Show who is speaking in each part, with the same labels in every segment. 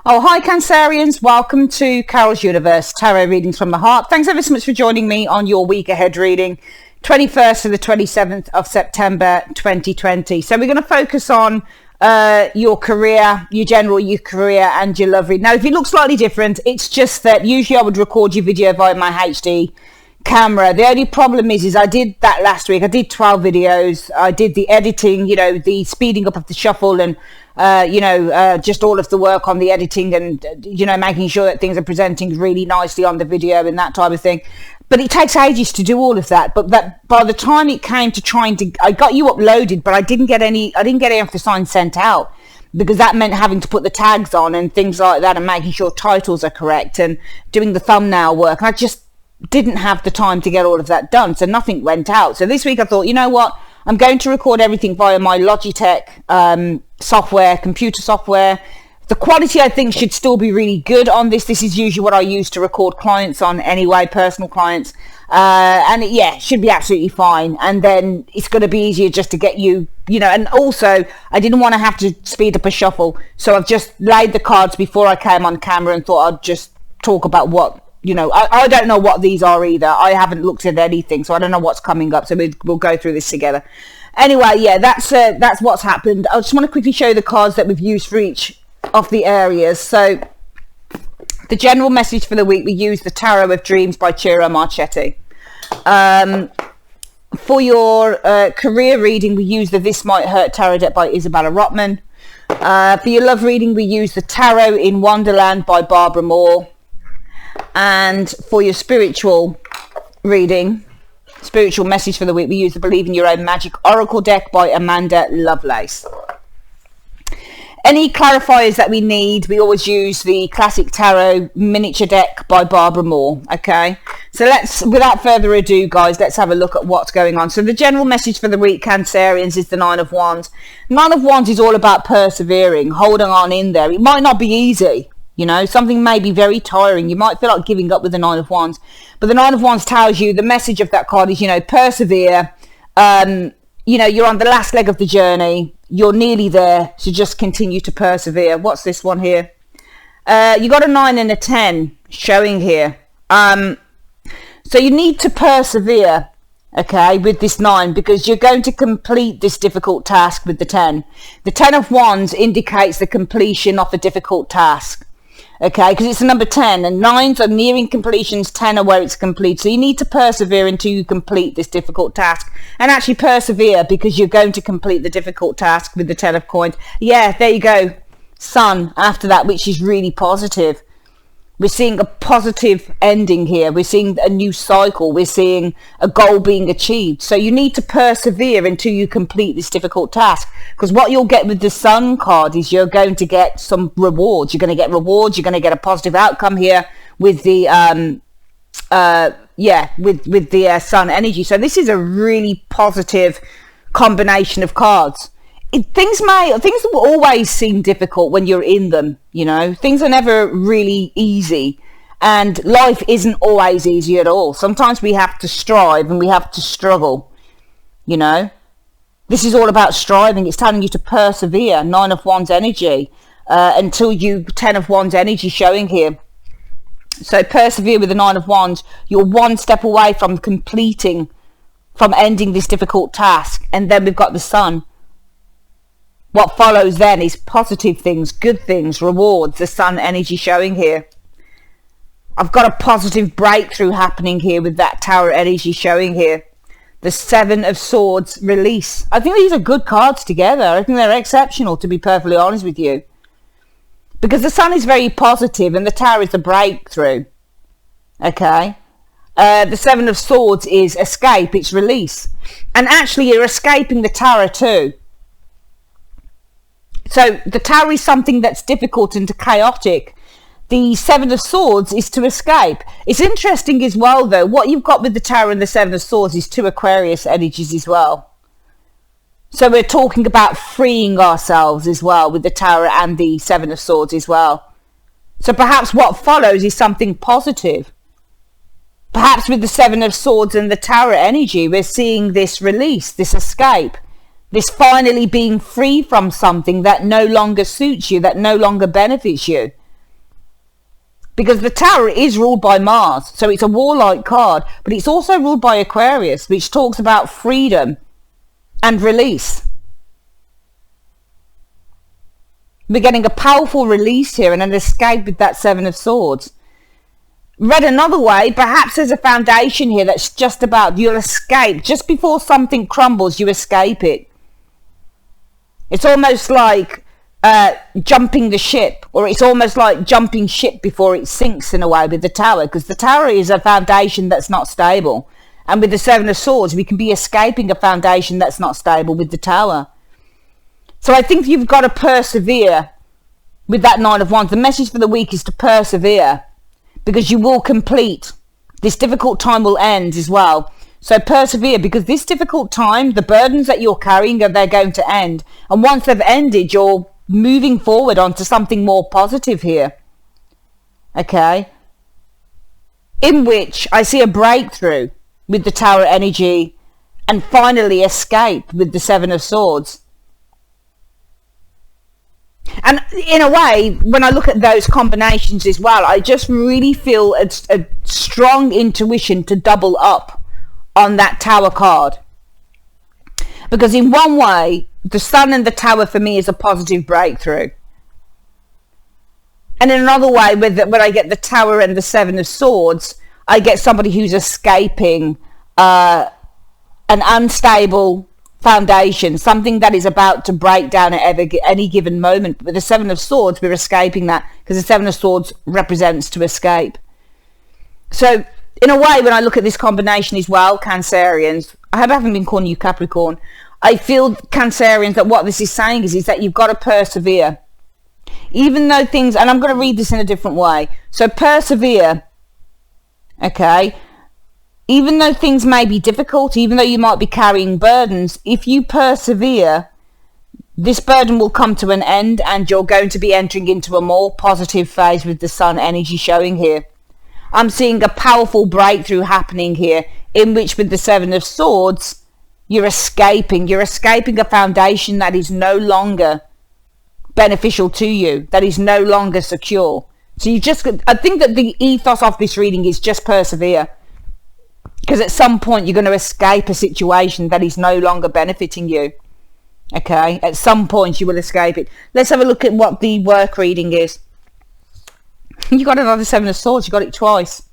Speaker 1: Oh, hi Cancerians. Welcome to Carol's Universe, Tarot Readings from the Heart. Thanks ever so much for joining me on your week ahead reading, 21st to the 27th of September 2020. So we're going to focus on your career, your career and your love reading. Now, if it looks slightly different, it's just that usually I would record your video via my HD camera. The only problem is I did that last week. I did 12 videos. I did the editing, the speeding up of the shuffle and just all of the work on the editing and, making sure that things are presenting really nicely on the video and that type of thing. But it takes ages to do all of that. But that by the time it came to I got you uploaded, but I didn't get any of the signs sent out, because that meant having to put the tags on and things like that and making sure titles are correct and doing the thumbnail work. And I just didn't have the time to get all of that done. So nothing went out. So this week I thought, you know what? I'm going to record everything via my Logitech software, computer software. The quality, I think, should still be really good on this. This is usually what I use to record clients on anyway, personal clients. It should be absolutely fine. And then it's going to be easier just to get you, and also I didn't want to have to speed up a shuffle. So I've just laid the cards before I came on camera and thought I'd just talk about what, I don't know what these are either. I haven't looked at anything, so I don't know what's coming up. So we'll go through this together. Anyway, yeah, that's what's happened. I just want to quickly show you the cards that we've used for each of the areas. So the general message for the week, we use the Tarot of Dreams by Ciro Marchetti. For your career reading, we use the This Might Hurt Tarot deck by Isabella Rotman. For your love reading, we use the Tarot in Wonderland by Barbara Moore. And for your spiritual reading, spiritual message for the week, we use the Believe in Your Own Magic Oracle deck by Amanda Lovelace. Any clarifiers that we need, we always use the Classic Tarot miniature deck by Barbara Moore. Okay, so without further ado, guys, let's have a look at what's going on. So the general message for the week, Cancerians, is the Nine of Wands. Nine of Wands is all about persevering, holding on in there. It might not be easy. Something may be very tiring. You might feel like giving up with the Nine of Wands. But the Nine of Wands tells you, the message of that card is, persevere. You're on the last leg of the journey. You're nearly there. So just continue to persevere. What's this one here? You got a 9 and a 10 showing here. So you need to persevere, okay, with this 9, because you're going to complete this difficult task with the 10. The 10 of Wands indicates the completion of a difficult task. Okay, because it's the number 10, and 9s are nearing completions, 10 are where it's complete. So you need to persevere until you complete this difficult task. And actually persevere, because you're going to complete the difficult task with the 10 of coins. Yeah, there you go. Sun after that, which is really positive. We're seeing a positive ending here. We're seeing a new cycle. We're seeing a goal being achieved. So you need to persevere until you complete this difficult task. Because what you'll get with the Sun card is you're going to get some rewards. You're going to get rewards. You're going to get a positive outcome here with the with the Sun energy. So this is a really positive combination of cards. Things will always seem difficult when you're in them. Things are never really easy, and life isn't always easy at all. Sometimes we have to strive and we have to struggle. This is all about striving. It's telling you to persevere. 9 of Wands energy until you 10 of Wands energy showing here. So persevere with the 9 of Wands. You're one step away from ending this difficult task. And then we've got the Sun. What follows then is positive things, good things, rewards, the Sun energy showing here. I've got a positive breakthrough happening here with that Tower energy showing here. The 7 of Swords, release. I think these are good cards together. I think they're exceptional, to be perfectly honest with you. Because the Sun is very positive and the Tower is the breakthrough. Okay. The 7 of Swords is escape, it's release. And actually you're escaping the Tower too. So the Tower is something that's difficult and chaotic. The 7 of Swords is to escape. It's interesting as well, though. What you've got with the Tower and the 7 of Swords is 2 Aquarius energies as well. So we're talking about freeing ourselves as well with the Tower and the 7 of Swords as well. So perhaps what follows is something positive. Perhaps with the 7 of Swords and the Tower energy, we're seeing this release, this escape. This finally being free from something that no longer suits you, that no longer benefits you. Because the Tower is ruled by Mars, so it's a warlike card, but it's also ruled by Aquarius, which talks about freedom and release. We're getting a powerful release here and an escape with that Seven of Swords. Read another way, perhaps there's a foundation here that's just about you'll escape. Just before something crumbles, you escape it. It's almost like jumping the ship, or it's almost like jumping ship before it sinks in a way with the Tower, because the Tower is a foundation that's not stable. And with the Seven of Swords, we can be escaping a foundation that's not stable with the Tower. So I think you've got to persevere with that Nine of Wands. The message for the week is to persevere, because you will complete. This difficult time will end as well. So persevere, because this difficult time, the burdens that you're carrying, they're going to end. And once they've ended, you're moving forward onto something more positive here. Okay? In which I see a breakthrough with the Tower energy and finally escape with the Seven of Swords. And in a way, when I look at those combinations as well, I just really feel a strong intuition to double up on that Tower card. Because in one way, the Sun and the Tower for me is a positive breakthrough. And in another way, when I get the Tower and the Seven of Swords, I get somebody who's escaping an unstable foundation, something that is about to break down at any given moment. With the Seven of Swords, we're escaping that, because the Seven of Swords represents to escape. So in a way, when I look at this combination as well, Cancerians, I haven't been calling you Capricorn, I feel, Cancerians, that what this is saying is that you've got to persevere. Even though things, and I'm going to read this in a different way. So persevere, okay? Even though things may be difficult, even though you might be carrying burdens, if you persevere, this burden will come to an end and you're going to be entering into a more positive phase with the Sun energy showing here. I'm seeing a powerful breakthrough happening here, in which with the Seven of Swords, you're escaping a foundation that is no longer beneficial to you, that is no longer secure. So I think that the ethos of this reading is just persevere. Because at some point you're going to escape a situation that is no longer benefiting you. Okay? At some point you will escape it. Let's have a look at what the work reading is. You got another Seven of Swords. You got it twice.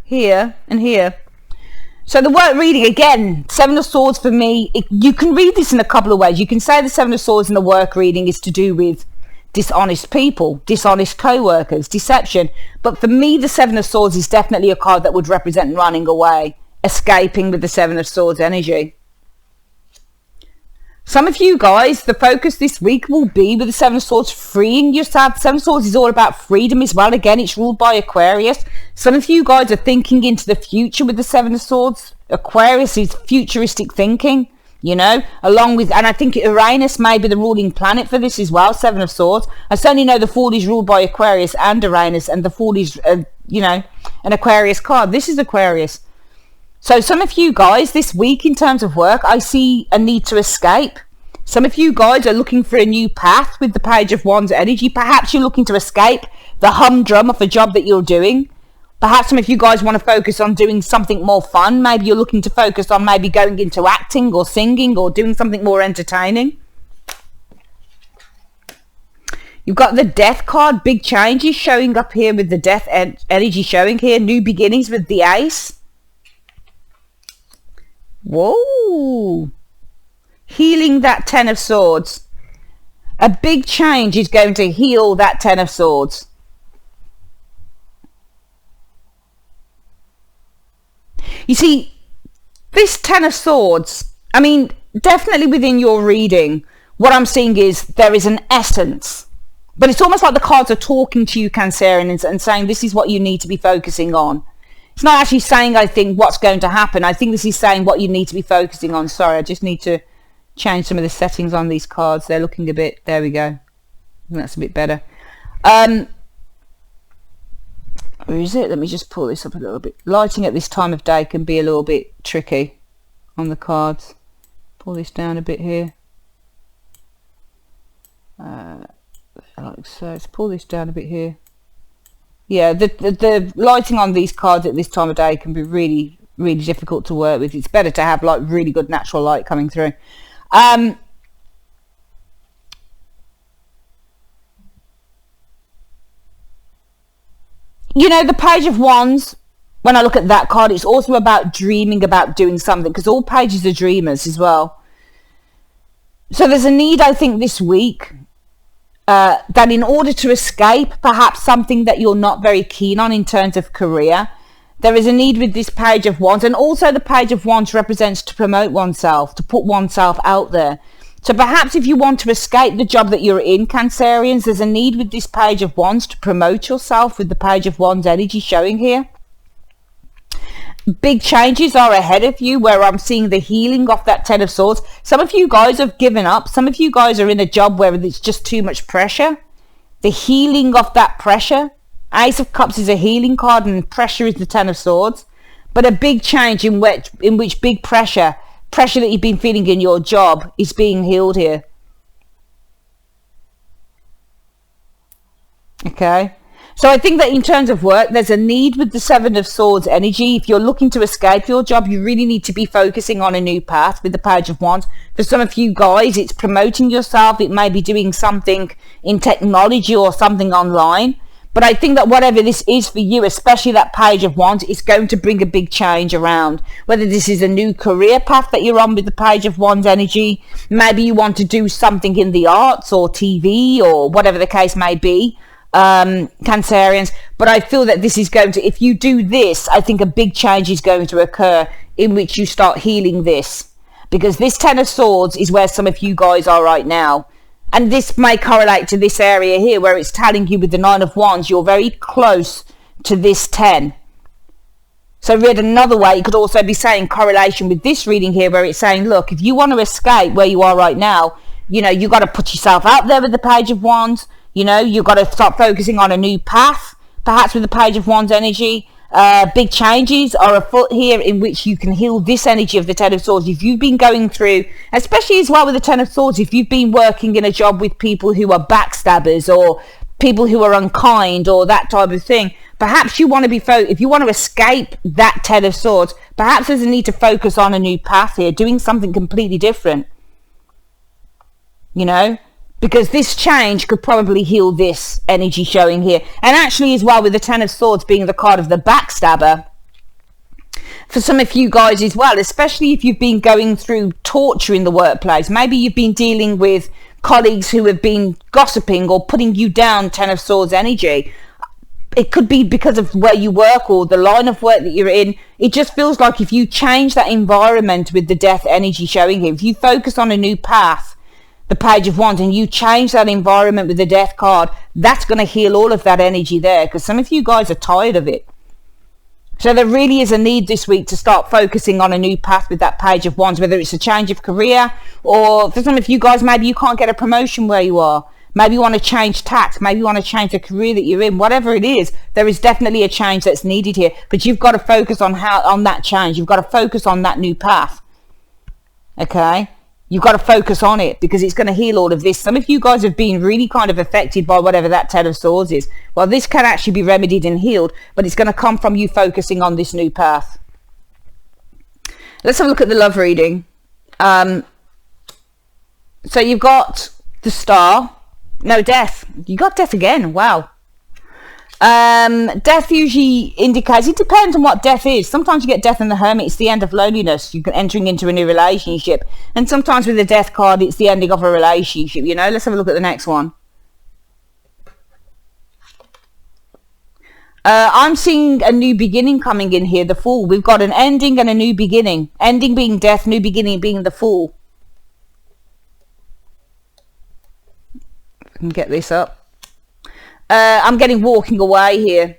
Speaker 1: Here and here. So the work reading, again, Seven of Swords for me, you can read this in a couple of ways. You can say the Seven of Swords in the work reading is to do with dishonest people, dishonest co-workers, deception. But for me, the Seven of Swords is definitely a card that would represent running away, escaping with the Seven of Swords energy. Some of you guys, the focus this week will be with the Seven of Swords, freeing yourself. The Seven of Swords is all about freedom as well. Again, it's ruled by Aquarius. Some of you guys are thinking into the future with the Seven of Swords. Aquarius is futuristic thinking, you know, along with, and I think Uranus may be the ruling planet for this as well, Seven of Swords. I certainly know the Fool is ruled by Aquarius and Uranus, and the Fool is, you know, an Aquarius card. This is Aquarius. So some of you guys this week in terms of work, I see a need to escape. Some of you guys are looking for a new path with the Page of Wands energy. Perhaps you're looking to escape the humdrum of a job that you're doing. Perhaps some of you guys want to focus on doing something more fun. Maybe you're looking to focus on maybe going into acting or singing or doing something more entertaining. You've got the Death card, big changes showing up here with the Death energy showing here. New beginnings with the Ace. Whoa. Healing that Ten of Swords. A big change is going to heal that Ten of Swords. You see, this Ten of Swords, I mean, definitely within your reading, what I'm seeing is there is an essence. But it's almost like the cards are talking to you, Cancerians, and saying this is what you need to be focusing on. It's not actually saying, I think, what's going to happen. I think this is saying what you need to be focusing on. Sorry, I just need to change some of the settings on these cards. They're looking a bit, there we go. I think that's a bit better. Where is it? Let me just pull this up a little bit. Lighting at this time of day can be a little bit tricky on the cards. Pull this down a bit here. Like so. Let's pull this down a bit here. Yeah, the lighting on these cards at this time of day can be really, really difficult to work with. It's better to have like really good natural light coming through. You know, the Page of Wands, when I look at that card, it's also about dreaming about doing something, because all pages are dreamers as well. So there's a need, I think, this week that in order to escape perhaps something that you're not very keen on in terms of career, there is a need with this Page of Wands. And also the Page of Wands represents to promote oneself, to put oneself out there. So perhaps if you want to escape the job that you're in, Cancerians, there's a need with this Page of Wands to promote yourself with the Page of Wands energy showing here. Big changes are ahead of you, where I'm seeing the healing of that Ten of Swords. Some of you guys have given up. Some of you guys are in a job where it's just too much pressure. The healing of that pressure. Ace of Cups is a healing card and pressure is the Ten of Swords. But a big change in which big pressure that you've been feeling in your job is being healed here. Okay. So I think that in terms of work, there's a need with the Seven of Swords energy. If you're looking to escape your job, you really need to be focusing on a new path with the Page of Wands. For some of you guys, it's promoting yourself. It may be doing something in technology or something online. But I think that whatever this is for you, especially that Page of Wands, is going to bring a big change around. Whether this is a new career path that you're on with the Page of Wands energy, maybe you want to do something in the arts or TV or whatever the case may be, Cancerians. But I feel that this is going to, if you do this, I think a big change is going to occur in which you start healing this. Because this Ten of Swords is where some of you guys are right now. And this may correlate to this area here where it's telling you with the Nine of Wands, you're very close to this 10. So read another way, it could also be saying correlation with this reading here where it's saying, look, if you want to escape where you are right now, you know, you've got to put yourself out there with the Page of Wands. You know, you've got to start focusing on a new path, perhaps with the Page of Wands energy. Big changes are afoot here in which you can heal this energy of the Ten of Swords. If you've been going through, especially as well with the Ten of Swords, if you've been working in a job with people who are backstabbers or people who are unkind or that type of thing, perhaps you want to be, if you want to escape that Ten of Swords, perhaps there's a need to focus on a new path here, doing something completely different. You know? Because this change could probably heal this energy showing here. And actually as well with the Ten of Swords being the card of the backstabber, for some of you guys as well, especially if you've been going through torture in the workplace, maybe you've been dealing with colleagues who have been gossiping or putting you down, Ten of Swords energy. It could be because of where you work or the line of work that you're in. It just feels like if you change that environment with the death energy showing here, if you focus on a new path, the Page of Wands, and you change that environment with the Death card, that's going to heal all of that energy there, because some of you guys are tired of it. So there really is a need this week to start focusing on a new path with that Page of Wands, whether it's a change of career, or for some of you guys, maybe you can't get a promotion where you are. Maybe you want to change tax. Maybe you want to change the career that you're in. Whatever it is, there is definitely a change that's needed here. But you've got to focus on that change. You've got to focus on that new path. Okay? You've got to focus on it because it's going to heal all of this. Some of you guys have been really kind of affected by whatever that Ten of Swords is. Well, this can actually be remedied and healed, but it's going to come from you focusing on this new path. Let's have a look at the love reading. So you've got the Star. No, Death. You got Death again. Wow. Death usually indicates, it depends on what death is. Sometimes you get Death in the Hermit, it's the end of loneliness, you're entering into a new relationship. And sometimes with the Death card, it's the ending of a relationship, you know. Let's have a look at the next one. I'm seeing a new beginning coming in here, the Fool. We've got an ending and a new beginning. Ending being Death, new beginning being the Fool. If I can get this up. I'm getting walking away here.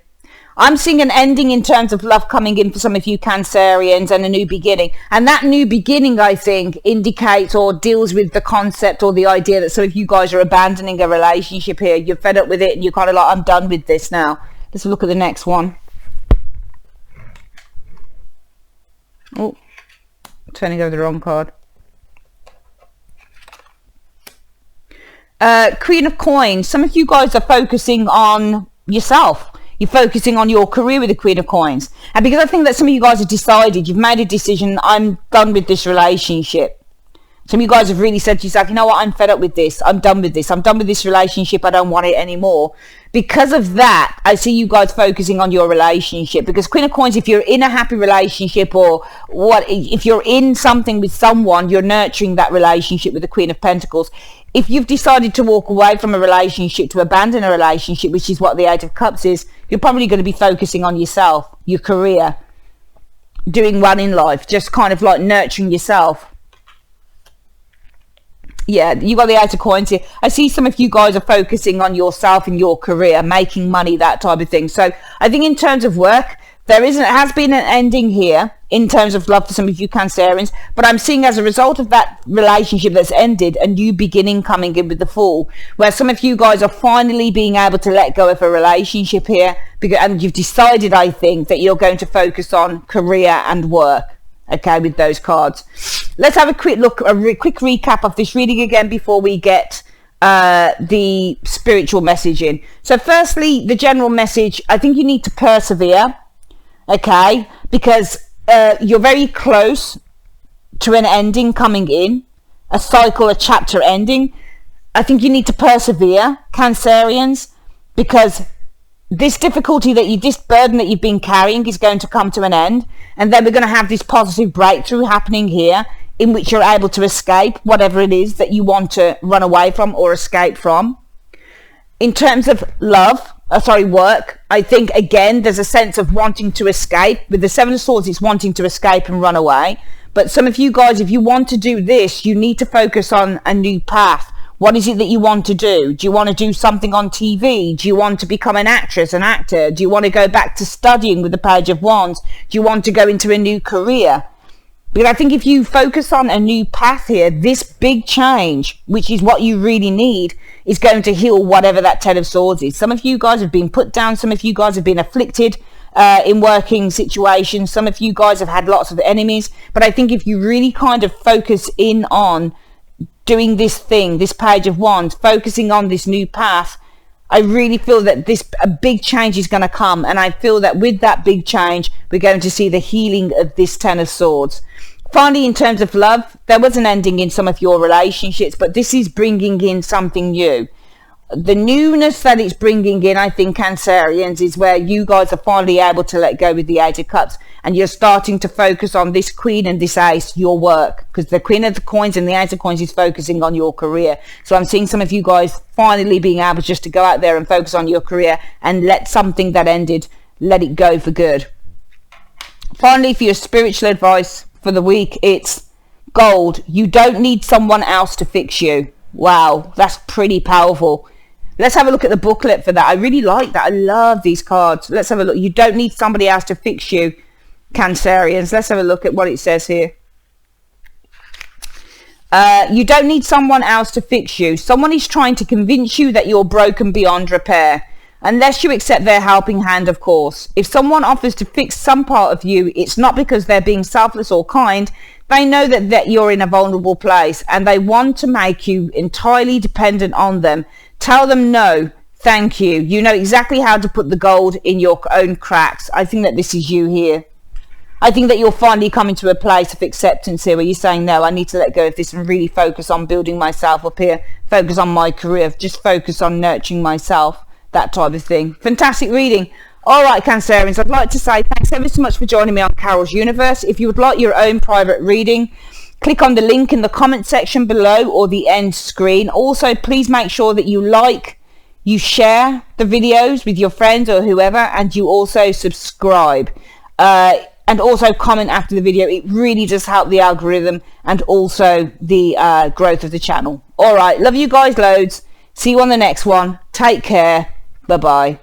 Speaker 1: I'm seeing an ending in terms of love coming in for some of you Cancerians and a new beginning. And that new beginning, I think, indicates or deals with the concept or the idea that some of you guys are abandoning a relationship here. You're fed up with it and you're kind of like, I'm done with this now. Let's look at the next one. Oh, turning over the wrong card. Queen of Coins. Some of you guys are focusing on yourself. You're focusing on your career with the Queen of Coins. And because I think that some of you guys have decided, you've made a decision, I'm done with this relationship. Some of you guys have really said to yourself, you know what, I'm fed up with this. I'm done with this. I'm done with this relationship. I don't want it anymore. Because of that, I see you guys focusing on your relationship. Because Queen of Coins, if you're in a happy relationship or if you're in something with someone, you're nurturing that relationship with the Queen of Pentacles. If you've decided to walk away from a relationship, to abandon a relationship, which is what the Eight of Cups is, you're probably going to be focusing on yourself, your career, doing well in life, just kind of like nurturing yourself. Yeah, you got the Eight of Coins here. I see some of you guys are focusing on yourself and your career, making money, that type of thing. So I think in terms of work, has been an ending here in terms of love for some of you Cancerians, but I'm seeing as a result of that relationship that's ended, a new beginning coming in with the Fool, where some of you guys are finally being able to let go of a relationship here, and you've decided, I think, that you're going to focus on career and work. Okay, with those cards. Let's have a quick look, quick recap of this reading again before we get the spiritual message in. So firstly, the general message, I think you need to persevere, okay, because you're very close to an ending coming in, a cycle, a chapter ending. I think you need to persevere, Cancerians, because this difficulty this burden that you've been carrying is going to come to an end, and then we're going to have this positive breakthrough happening here in which you're able to escape whatever it is that you want to run away from or escape from. In terms of work, I think again there's a sense of wanting to escape. With the Seven of Swords, it's wanting to escape and run away. But some of you guys, if you want to do this, you need to focus on a new path. What is it that you want to do? Do you want to do something on TV? Do you want to become an actress, an actor? Do you want to go back to studying with the Page of Wands? Do you want to go into a new career? Because I think if you focus on a new path here, this big change, which is what you really need, is going to heal whatever that Ten of Swords is. Some of you guys have been put down. Some of you guys have been afflicted in working situations. Some of you guys have had lots of enemies. But I think if you really kind of focus in on doing this thing, this Page of Wands, focusing on this new path, I really feel that a big change is going to come, and I feel that with that big change we're going to see the healing of this Ten of Swords. Finally, in terms of love, there was an ending in some of your relationships, but this is bringing in something new. The newness that it's bringing in, I think, Cancerians, is where you guys are finally able to let go with the Eight of Cups, and you're starting to focus on this Queen and this Ace, your work, because the Queen of the Coins and the Ace of Coins is focusing on your career. So I'm seeing some of you guys finally being able just to go out there and focus on your career and let something that ended, let it go for good. Finally, for your spiritual advice for the week, it's gold. You don't need someone else to fix you. Wow, that's pretty powerful. Let's have a look at the booklet for that. I really like that. I love these cards. Let's have a look. You don't need somebody else to fix you, Cancerians. Let's have a look at what it says here. You don't need someone else to fix you. Someone is trying to convince you that you're broken beyond repair. Unless you accept their helping hand, of course. If someone offers to fix some part of you, it's not because they're being selfless or kind. They know that you're in a vulnerable place, and they want to make you entirely dependent on them. Tell them no, thank you. You know exactly how to put the gold in your own cracks. I think that this is you here. I think that you're finally coming to a place of acceptance here where you're saying, no, I need to let go of this and really focus on building myself up here, focus on my career, just focus on nurturing myself, that type of thing. Fantastic reading. All right, Cancerians, I'd like to say thanks ever so much for joining me on Carol's Universe. If you would like your own private reading, click on the link in the comment section below or the end screen. Also, please make sure that you share the videos with your friends or whoever, and you also subscribe. And also comment after the video. It really does help the algorithm and also the growth of the channel. All right, love you guys loads. See you on the next one. Take care. Bye-bye.